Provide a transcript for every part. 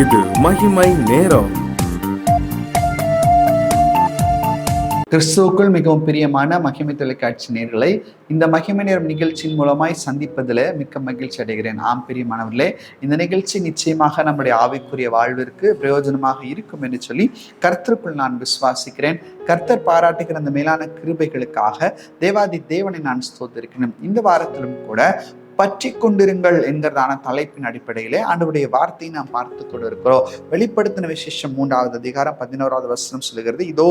இது மகிமை நேரம். கிறிஸ்துவுக்குள் மிகவும் பிரியமான மகிமை தொலைக்காட்சி நேயர்களை இந்த மகிமை நேரம் நிகழ்ச்சியின் மூலமாய் சந்திப்பதில் மிக்க மகிழ்ச்சி அடைகிறேன். பிரியமானவர்களே, இந்த நிகழ்ச்சி நிச்சயமாக நம்முடைய ஆவிக்குரிய வாழ்விற்கு பிரயோஜனமாக இருக்கும் என்று சொல்லி கர்த்தருக்குள் நான் விசுவாசிக்கிறேன். கர்த்தர் பாராட்டுகிற அந்த மேலான கிருபைகளுக்காக தேவாதி தேவனை நான் ஸ்தோத்திரிக்கிறேன். இந்த வாரத்திலும் கூட பற்றி கொண்டிருங்கள் என்கிறதான தலைப்பின் அடிப்படையிலே ஆண்டவருடைய வார்த்தையை நாம் பார்த்து கொண்டிருக்கிறோம். வெளிப்படுத்தின விசேஷம் 3வது அதிகாரம் 11வது வசனம் சொல்லுகிறது, இதோ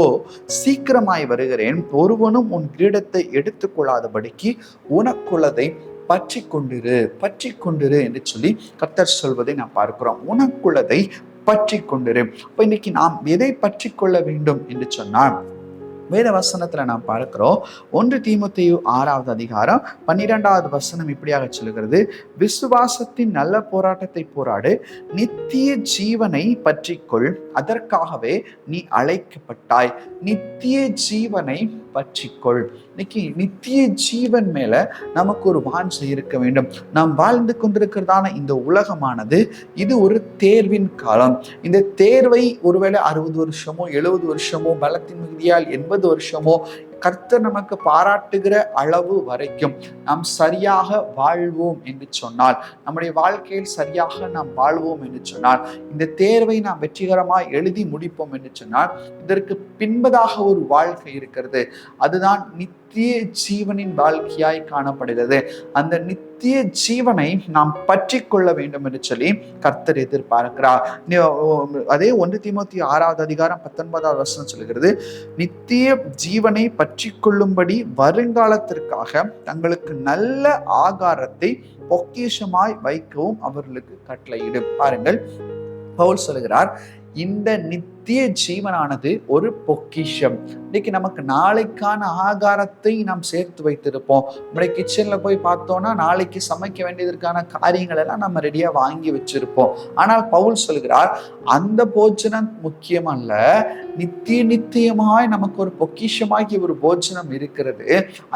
சீக்கிரமாய் வருகிறேன், ஒருவனும் உன் கிரீடத்தை எடுத்துக்கொள்ளாதபடிக்கு உனக்குள்ளதை பற்றி கொண்டிரு என்று சொல்லி கர்த்தர் சொல்வதை நாம் பார்க்கிறோம். உனக்குள்ளதை பற்றி கொண்டிரு. இப்ப இன்னைக்கு நாம் எதை பற்றி கொள்ள வேண்டும் என்று சொன்னால், வேத வசனத்துல நாம் பார்க்கிறோம். 1 தீமோத்தேயு 6வது அதிகாரம் 12வது வசனம் இப்படியாக சொல்லுகிறது, விசுவாசத்தின் நல்ல போராட்டத்தை போராடு, நித்திய ஜீவனை பற்றிக்கொள், அதற்காகவே நீ அழைக்கப்பட்டாய். நித்திய ஜீவனை பற்றிக்கொள். இன்னைக்கு நித்திய ஜீவன் மேல நமக்கு ஒரு வாஞ்சை இருக்க வேண்டும். நாம் வாழ்ந்து கொண்டிருக்கிறதான இந்த உலகமானது இது ஒரு தேர்வின் காலம். இந்த தேர்வை ஒருவேளை 60 வருஷமோ 70 வருஷமோ பலத்தின் மிகுதியால் 80 வருஷமோ கர்த்தர் நமக்கு பாராட்டுகிற அளவு வரைக்கும் நாம் சரியாக வாழ்வோம் என்று சொன்னால், நம்முடைய வாழ்க்கையில் சரியாக நாம் வாழ்வோம் என்று சொன்னால், இந்த தேர்வை நாம் வெற்றிகரமாக எழுதி முடிப்போம் என்று சொன்னால், இதற்கு பின்பதாக ஒரு வாழ்க்கை இருக்கிறது. அதுதான் நித்திய ஜீவனின் வாழ்க்கையாய் காணப்படுகிறது. அந்த நித்திய ஜீவனை நாம் பற்றி கொள்ள வேண்டும் என்று சொல்லி கர்த்தர் எதிர்பார்க்கிறார். அதே 1 தீமோத்தேயு 6வது அதிகாரம் 19வது வசனம் சொல்லுகிறது, நித்திய ஜீவனை பற்றி கொள்ளும்படி வருங்காலத்திற்காக தங்களுக்கு நல்ல ஆகாரத்தை பொக்கிஷமாய் வைக்கவும் அவர்களுக்கு கட்டளையிடு. பாருங்கள், பவுல் சொல்லுகிறார், இந்த நித்திய ஜீவனானது ஒரு பொக்கிஷம். இன்னைக்கு நமக்கு நாளைக்கான ஆகாரத்தை நாம் சேர்த்து வைத்திருப்போம். நம்முடைய கிச்சன்ல போய் பார்த்தோம்னா நாளைக்கு சமைக்க வேண்டியதற்கான காரியங்கள் எல்லாம் நம்ம ரெடியா வாங்கி வச்சிருப்போம். ஆனால் பவுல் சொல்கிறார், அந்த போஜனம் முக்கியம் அல்ல, நித்தியமாய் நமக்கு ஒரு பொக்கிஷமாகி ஒரு போஜனம் இருக்கிறது.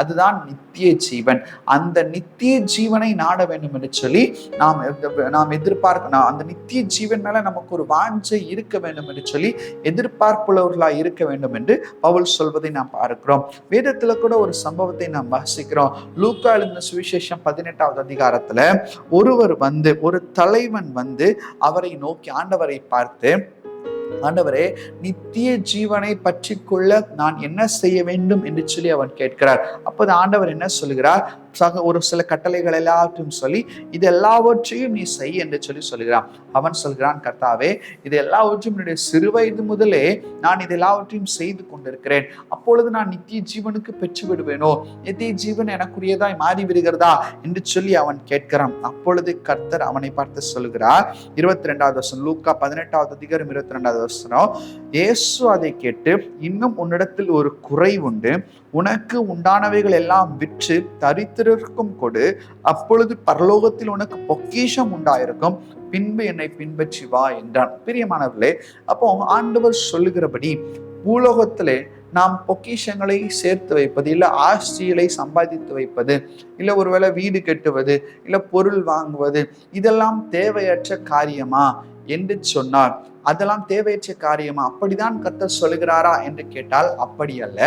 அதுதான் நித்திய ஜீவன். அந்த நித்திய ஜீவனை நாட வேண்டும் என்று சொல்லி நாம் எதிர்பார்க்கணும். அந்த நித்திய ஜீவன் மேல நமக்கு ஒரு வாஞ்சை இருக்க வேண்டும் என்று சொல்லி எதிர்பார்ப்புள்ளவர்களா இருக்க வேண்டும் என்று பவுல் சொல்வதை நாம் பார்க்கிறோம். வேதத்துல கூட ஒரு சம்பவத்தை நாம் வாசிக்கிறோம். லூக்கா எழுதின சுவிசேஷம் 18வது அதிகாரத்துல ஒரு தலைவன் வந்து அவரை நோக்கி ஆண்டவரை பார்த்து, ஆண்டவரே, நித்திய ஜீவனை பற்றி கொள்ள நான் என்ன செய்ய வேண்டும் என்று சொல்லி அவன் கேட்கிறார். அப்போது ஆண்டவர் என்ன சொல்கிறார், ஒரு சில கட்டளைகள் எல்லாத்தையும் சொல்லி இது எல்லாவற்றையும் நீ செய் என்று சொல்லி சொல்கிறான். அவன் சொல்கிறான், கர்த்தாவே, இது எல்லாவற்றையும் என்னுடைய சிறு வயது முதலே நான் இது எல்லாவற்றையும் செய்து கொண்டிருக்கிறேன். அப்பொழுது நான் நித்திய ஜீவனுக்கு பெற்று விடுவேனோ? நித்திய ஜீவன் எனக்குரியதாய் மாறி விடுகிறதா என்று சொல்லி அவன் கேட்கிறான். அப்பொழுது கர்த்தர் அவனை பார்த்து சொல்கிறார், 22வது வசனம், லூக்கா 18வது அதிகாரம் 22வது வசனம், இயேசு அதை கேட்டு, இன்னும் உன்னிடத்தில் ஒரு குறை உண்டு, உனக்கு உண்டானவைகள் எல்லாம் விற்று தரித்திரருக்கும் கொடு, அப்பொழுது பரலோகத்தில் உனக்கு பொக்கிஷம் உண்டாயிருக்கும், பின்பு என்னை பின்பற்றி வா என்றான். பிரியமானவர்களே, அப்போ ஆண்டவர் சொல்லுகிறபடி பூலோகத்திலே நாம் பொக்கிஷங்களை சேர்த்து வைப்பது, இல்லை ஆஸ்திகளை சம்பாதித்து வைப்பது, இல்லை ஒருவேளை வீடு கட்டுவது, இல்லை பொருள் வாங்குவது, இதெல்லாம் தேவையற்ற காரியமா என்று சொன்னார். அதெல்லாம் தேவையற்ற காரியமா? அப்படிதான் கர்த்தர் சொல்லுகிறாரா என்று கேட்டால் அப்படி அல்ல.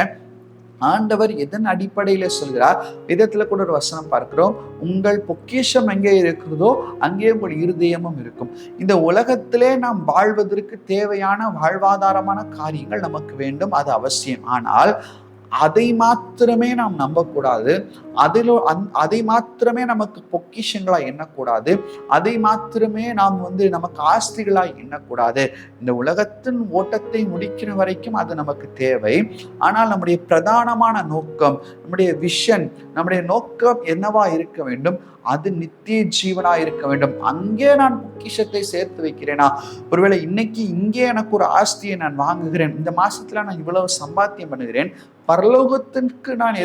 ஆண்டவர் எதன் அடிப்படையில சொல்கிறார்? விதத்துல கூட ஒரு வசனம் பார்க்கிறோம், உங்கள் பொக்கிஷம் எங்கே இருக்கிறதோ அங்கே உங்கள் இருதயமும் இருக்கும். இந்த உலகத்திலே நாம் வாழ்வதற்கு தேவையான வாழ்வாதாரமான காரியங்கள் நமக்கு வேண்டும், அது அவசியம். ஆனால் அதை மாத்திரமே நாம் நம்பக்கூடாது, அதை மாத்திரமே நமக்கு பொக்கிஷங்களாய் எண்ணக்கூடாது, அதை மாத்திரமே நாம் நமக்கு ஆஸ்திகளாய் எண்ணக்கூடாது. இந்த உலகத்தின் ஓட்டத்தை முடிக்கிற வரைக்கும் அது நமக்கு தேவை. ஆனால் நம்முடைய பிரதானமான நோக்கம், நம்முடைய விஷன், நம்முடைய நோக்கம் என்னவா இருக்க வேண்டும்? அது நித்திய ஜீவனா இருக்க வேண்டும். அங்கே நான் பொக்கிஷத்தை சேர்த்து வைக்கிறேனா? ஒருவேளை இன்னைக்கு இங்கே எனக்கு ஒரு ஆஸ்தியை நான் வாங்குகிறேன், இந்த மாசத்துல நான் இவ்வளவு சம்பாத்தியம் பண்ணுகிறேன், பரலோகத்திற்கு நான்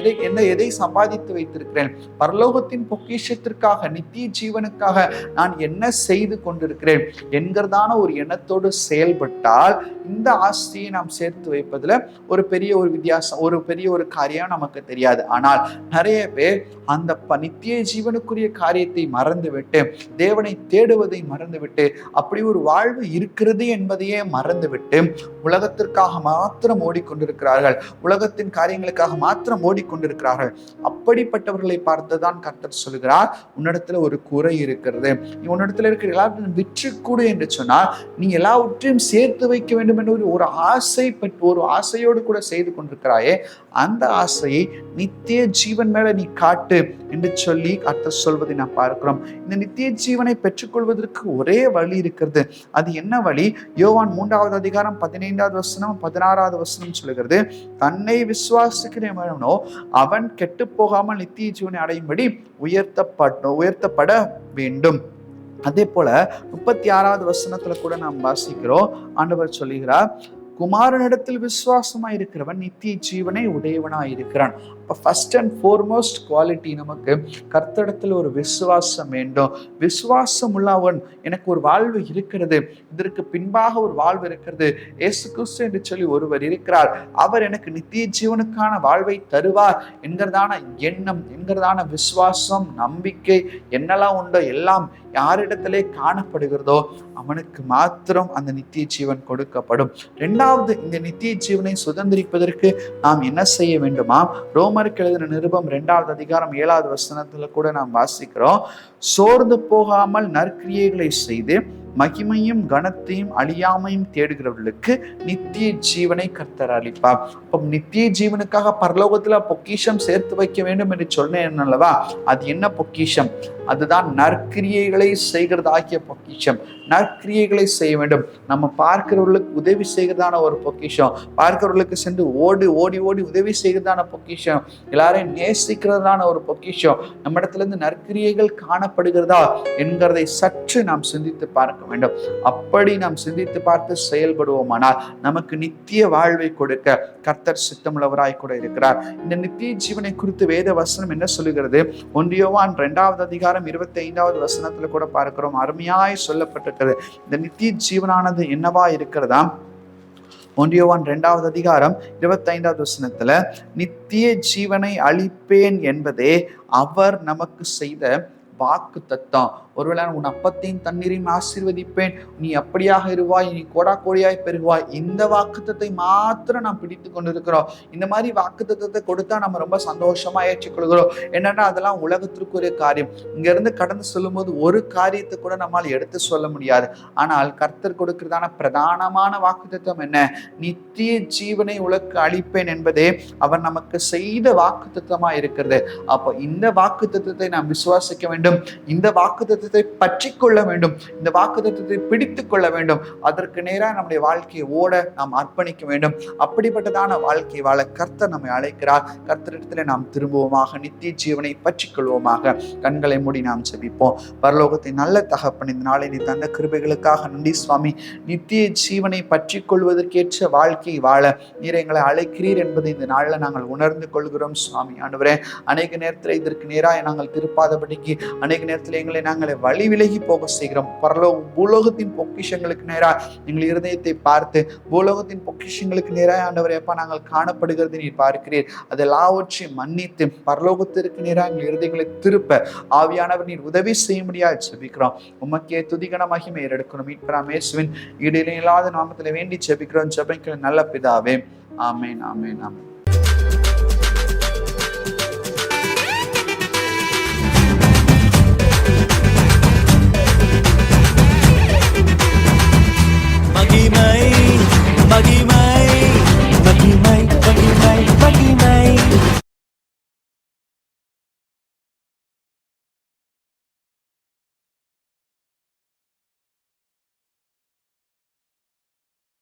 எதை சம்பாதித்து வைத்திருக்கிறேன், பரலோகத்தின் பொக்கிஷத்திற்காக நித்திய ஜீவனுக்காக நான் என்ன செய்து கொண்டிருக்கிறேன் என்கிறதான ஒரு எண்ணத்தோடு செயல்பட்டால் இந்த ஆஸ்தியை நாம் சேர்த்து வைப்பதுல ஒரு பெரிய ஒரு வித்தியாசம், ஒரு பெரிய ஒரு காரியம் நமக்கு தெரியாது. ஆனால் நிறைய பேர் அந்த நித்திய ஜீவனுக்குரிய காரியத்தை மறந்துவிட்டு, தேவனை தேடுவதை மறந்துவிட்டு, அப்படி ஒரு வாழ்வு இருக்கிறது என்பதையே மறந்துவிட்டு உலகத்திற்காக மாத்திரம் ஓடிக்கொண்டிருக்கிறார்கள், உலகத்தின் காரியங்களுக்காக மாத்திரம் ஓடிக்கொண்டிருக்கிறார்கள். அப்படிப்பட்டவர்களை பார்த்துதான் கர்த்தர் சொல்கிறார், உன்னிடத்துல ஒரு குறை இருக்கிறது, நீ உன்னிடத்துல இருக்கிற எல்லாத்தையும் விற்றுக்கூடு என்று சொன்னால் நீ எல்லாவற்றையும் சேர்த்து வைக்க வேண்டும் என்று ஒரு ஆசையோடு கூட செய்து கொண்டிருக்கிறாயே, அந்த ஆசையை நித்திய ஜீவன் மேல நீ காட்டு என்று சொல்லி கர்த்தர் சொல்வதை நாம் பார்க்கிறோம். இந்த நித்திய ஜீவனை பெற்றுக்கொள்வதற்கு ஒரே வழி இருக்கிறது. அது என்ன வழி? யோவான் 3வது அதிகாரம் 15வது வசனம் 16வது வசனம் சொல்கிறது, தன்னை விசுவாசிக்கிறவனோ அவன் கெட்டு போகாமல் நித்திய ஜீவனை அடையும்படி உயர்த்தப்பட வேண்டும். அதே போல 36வது வசனத்துல கூட நாம் வாசிக்கிறோம், ஆண்டவர் சொல்லுகிறார், குமாரனிடத்தில் விசுவாசமாய் இருக்கிறவன் நித்திய ஜீவனை உடையவனாய் இருக்கிறான். இப்போ ஃபர்ஸ்ட் அண்ட் ஃபோர்மோஸ்ட் குவாலிட்டி நமக்கு கர்த்தரிடத்தில் ஒரு விசுவாசம் வேண்டும். விசுவாசம் உள்ளவன், எனக்கு ஒரு வாழ்வு இருக்கிறது, இதற்கு பின்பாக ஒரு வாழ்வு இருக்கிறது, இயேசு கிறிஸ்து என்று சொல்லி ஒருவர் இருக்கிறார், அவர் எனக்கு நித்திய ஜீவனுக்கான வாழ்வை தருவார் என்கிறதான எண்ணம், என்கிறதான விசுவாசம், நம்பிக்கை என்னெல்லாம் உண்டோ எல்லாம் யாரிடத்திலே காணப்படுகிறதோ அவனுக்கு மாத்திரம் அந்த நித்திய ஜீவன் கொடுக்கப்படும். இரண்டாவது, இந்த நித்திய ஜீவனை சுதந்திரிப்பதற்கு நாம் என்ன செய்ய வேண்டுமா? ரோமருக்கு எழுதின நிருபம் 2வது அதிகாரம் 7வது வசனத்துல கூட நாம் வாசிக்கிறோம், சோர்ந்து போகாமல் நற்கிரியைகளை செய்து மகிமையும் கனத்தையும் அழியாமையும் தேடுகிறவர்களுக்கு நித்திய ஜீவனை கர்த்தர் அளிப்பார். அப்போ நித்திய ஜீவனுக்காக பரலோகத்துல பொக்கிஷம் சேர்த்து வைக்க வேண்டும் என்று சொன்னேன் அல்லவா? அது என்ன பொக்கிஷம்? அதுதான் நற்கிரியைகளை செய்கிறதாகிய பொக்கிஷம். நற்கிரியைகளை செய்ய வேண்டும். நம்ம பார்க்கிறவர்களுக்கு உதவி செய்கிறதான ஒரு பொக்கிஷம், பார்க்கிறவர்களுக்கு சென்று ஓடி ஓடி ஓடி உதவி செய்கிறதான பொக்கிஷம், எல்லாரையும் நேசிக்கிறதான ஒரு பொக்கிஷம், நம்ம இடத்துல இருந்து நற்கிரியைகள் காணப்படுகிறதா என்கிறதை சற்று நாம் சிந்தித்து பார்க்க வேண்டும். அப்படி நாம் சிந்தித்து பார்த்து செயல்படுவோமானால் நமக்கு நித்திய வாழ்வை கொடுக்க கர்த்தர் சித்தமுள்ளவராய் கூட இருக்கிறார். இந்த நித்திய ஜீவனை குறித்து வேத வசனம் என்ன சொல்லுகிறது? 1 யோவான் 2வது அதிகாரம் 25வது வசனத்துல கூட பார்க்கிறோம், அருமையாய் சொல்லப்பட்டிருக்கிறது. இந்த நித்திய ஜீவனானது என்னவா இருக்கிறதா? 1 யோவான் 2வது அதிகாரம் 25வது வசனத்துல, நித்திய ஜீவனை அளிப்பேன் என்பதே அவர் நமக்கு செய்த வாக்கு தத்தம். ஒருவேளை உன் அப்பத்தையும் தண்ணீரையும் ஆசீர்வதிப்பேன், நீ அப்படியாக இருவாய், நீ கோடா கோடியாய் பெருகுவாய், இந்த வாக்குத்தத்தை மாத்திரம் நாம் பிடித்து கொண்டிருக்கிறோம். இந்த மாதிரி வாக்குத்தத்தை கொடுத்தா நம்ம ரொம்ப சந்தோஷமா ஏற்றுக்கொள்கிறோம். என்னன்னா அதெல்லாம் உலகத்திற்குரிய காரியம். இங்க இருந்து கடந்து சொல்லும் போது ஒரு காரியத்தை கூட நம்மால் எடுத்து சொல்ல முடியாது. ஆனால் கர்த்தர் கொடுக்கிறதான பிரதானமான வாக்குத்தத்தம் என்ன? நித்திய ஜீவனை உலக்கு அளிப்பேன் என்பதே அவர் நமக்கு செய்த வாக்குத்தத்தமா இருக்கிறது. அப்போ இந்த வாக்குத்தத்தத்தை நாம் விசுவாசிக்க வேண்டும், இந்த வாக்குத்தத்தை பற்றி கொள்ள வேண்டும், இந்த வாக்குத்தத்தத்தை பிடித்து கொள்ள வேண்டும். அதற்கு நேராக நம்முடைய வாழ்க்கையை ஓட நாம் அர்ப்பணிக்க வேண்டும். அப்படிப்பட்டதான வாழ்க்கை வாழ கர்த்தர் நம்மை அழைக்கிறார். கர்த்தரிடத்தில் நாம் திரும்புவோமாக, நித்திய ஜீவனை பற்றி கொள்வோமாக. கண்களை மூடி நாம் செபிப்போம். பரலோகத்தை நல்ல தகப்பன், இந்த நாளை நீ தந்த கிருபைகளுக்காக நன்றி சுவாமி. நித்திய ஜீவனை பற்றி கொள்வதற்கேற்ற வாழ்க்கை வாழ நீர் எங்களை அழைக்கிறீர் என்பதை இந்த நாளில் நாங்கள் உணர்ந்து கொள்கிறோம் சுவாமி. ஆண்டவரே, அநேக நேரத்தில் இதற்கு நேராக நாங்கள் திருப்பாதபடிக்கு அநேக நேரத்தில் எங்களை நாங்கள் வழி விலகி போக செய்கிறோம். பூலோகத்தின் பொக்கிஷங்களுக்கு நேராக எங்கள் இருதயத்தை பார்த்து, பூலோகத்தின் பொக்கிஷங்களுக்கு நேராக ஆண்டவரே அப்பா நாங்கள் காணப்படுகிறது நீர் பார்க்கிறீர். அதெல்லாவற்றையும் மன்னித்து பரலோகத்திற்கு நேராக எங்கள் இருதயங்களை திருப்ப ஆவியானவர் நீர் உதவி செய்ய முடியாது செபிக்கிறோம். உமக்கே துதிகன மகிமை எடுக்கணும். மீட்பராம் இயேசுவின் இடையிலே இல்லாத நாமத்தில் வேண்டி செபிக்கிறோம். ஜெபிக்கிற நல்ல பிதாவே, ஆமேன், ஆமேன், ஆமேன்.